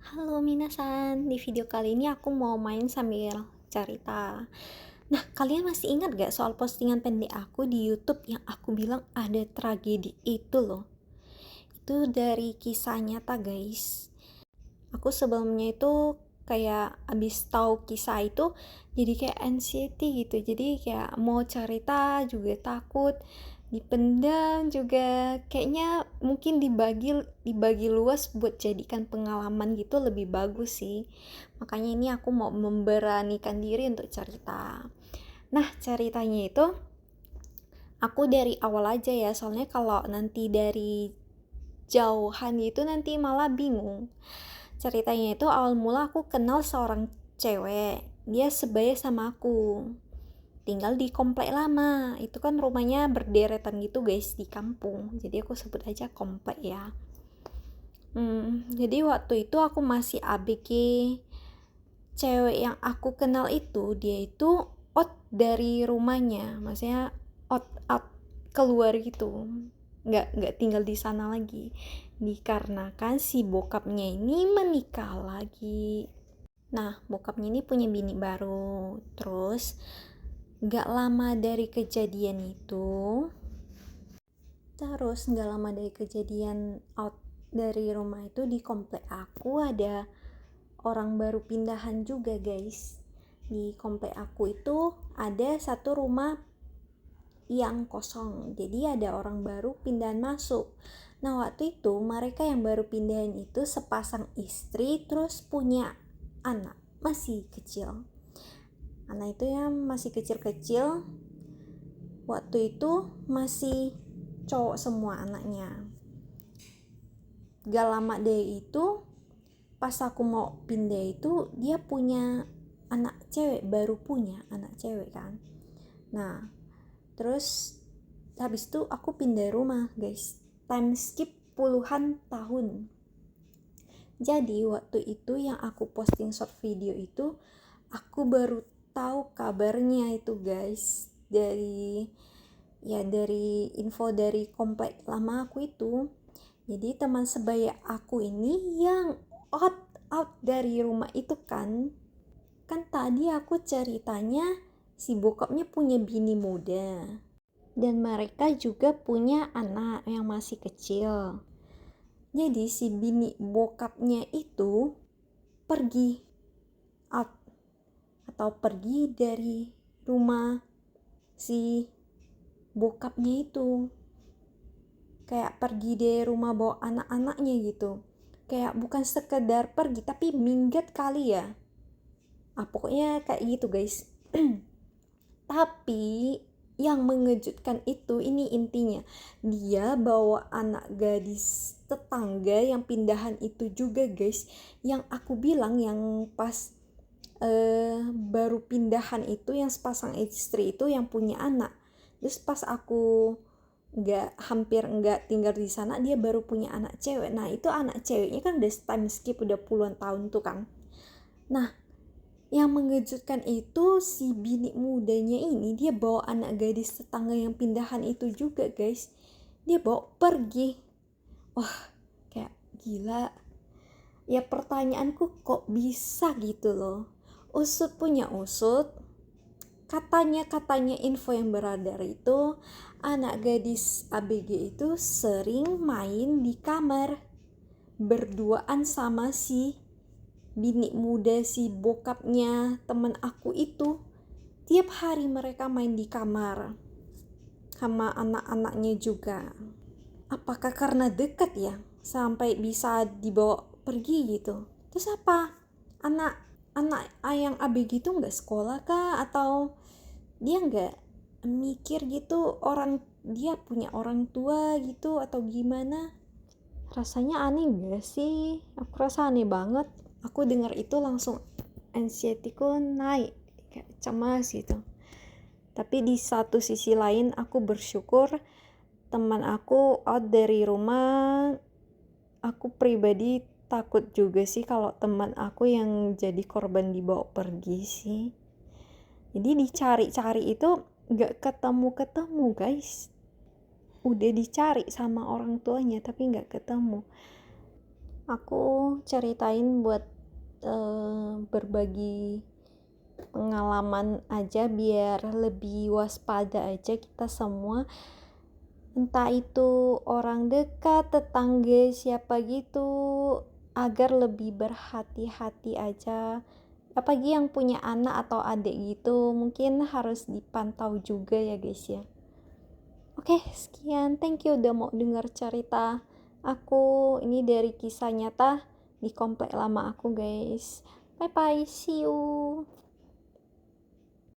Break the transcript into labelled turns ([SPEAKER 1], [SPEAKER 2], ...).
[SPEAKER 1] Halo minasan, di video kali ini aku mau main sambil cerita. Nah, kalian masih ingat gak soal postingan pendek aku di YouTube yang aku bilang ada tragedi itu loh? Itu dari kisah nyata guys. Aku sebelumnya itu kayak abis tahu kisah itu jadi kayak anxiety gitu, jadi kayak mau cerita juga takut, dipendam juga, kayaknya mungkin dibagi luas buat jadikan pengalaman gitu lebih bagus sih. Makanya ini aku mau memberanikan diri untuk cerita. Nah, ceritanya itu aku dari awal aja ya, soalnya kalau nanti dari jauhan gitu nanti malah bingung. Ceritanya itu awal mula aku kenal seorang cewek, dia sebaya sama aku, tinggal di komplek lama. Itu kan rumahnya berderetan gitu guys, di kampung, jadi aku sebut aja komplek ya. Jadi waktu itu aku masih ABG. Cewek yang aku kenal itu dia itu out dari rumahnya, maksudnya out keluar gitu, nggak tinggal di sana lagi, dikarenakan si bokapnya ini menikah lagi. Nah, bokapnya ini punya bini baru. Terus nggak lama dari kejadian itu, out dari rumah itu, di komplek aku ada orang baru pindahan juga guys. Di komplek aku itu ada satu rumah yang kosong, jadi ada orang baru pindahan masuk. Nah, waktu itu mereka yang baru pindahan itu sepasang istri, terus punya anak masih kecil. Anak itu yang masih kecil-kecil, waktu itu masih cowok semua anaknya. Gak lama deh itu, pas aku mau pindah itu dia punya anak cewek, baru punya anak cewek kan. Nah, terus habis itu aku pindah rumah guys, time skip puluhan tahun. Jadi waktu itu yang aku posting short video itu, aku baru tahu kabarnya itu guys, dari info dari komplek lama aku itu. Jadi teman sebaya aku ini yang out dari rumah itu kan tadi aku ceritanya si bokapnya punya bini muda dan mereka juga punya anak yang masih kecil. Jadi si bini bokapnya itu pergi out atau pergi dari rumah si bokapnya itu, kayak pergi dari rumah bawa anak-anaknya gitu, kayak bukan sekedar pergi tapi minggat kali ya. Pokoknya kayak gitu guys. Tapi yang mengejutkan itu, ini intinya, dia bawa anak gadis tetangga yang pindahan itu juga guys, yang aku bilang yang pas baru pindahan itu, yang sepasang istri itu yang punya anak. Terus pas aku hampir nggak tinggal di sana, dia baru punya anak cewek. Nah, itu anak ceweknya kan udah time skip udah puluhan tahun tuh kan. Nah, yang mengejutkan itu si bini mudanya ini, dia bawa anak gadis tetangga yang pindahan itu juga guys, dia bawa pergi. Wah, kayak gila ya. Pertanyaanku, kok bisa gitu loh. Usut punya usut, katanya info yang beredar itu, anak gadis ABG itu sering main di kamar berduaan sama si bini muda si bokapnya temen aku itu. Tiap hari mereka main di kamar sama anak-anaknya juga. Apakah karena dekat ya sampai bisa dibawa pergi gitu? Terus apa, anak yang ABG itu nggak sekolah kah, atau dia nggak mikir gitu, dia punya orang tua gitu atau gimana? Rasanya aneh gak sih? Aku rasa aneh banget. Aku dengar itu langsung anxietyku naik, kayak cemas gitu. Tapi di satu sisi lain aku bersyukur teman aku out dari rumah. Aku pribadi takut juga sih kalau teman aku yang jadi korban dibawa pergi sih. Jadi dicari-cari itu gak ketemu-ketemu guys. Udah dicari sama orang tuanya tapi gak ketemu. aku ceritain buat berbagi pengalaman aja, biar lebih waspada aja kita semua, entah itu orang dekat, tetangga, siapa gitu, agar lebih berhati-hati aja. Apalagi yang punya anak atau adik gitu, mungkin harus dipantau juga ya guys ya. Oke, sekian. Thank you udah mau denger cerita aku. Ini dari kisah nyata di komplek lama aku, guys. Bye bye, see you.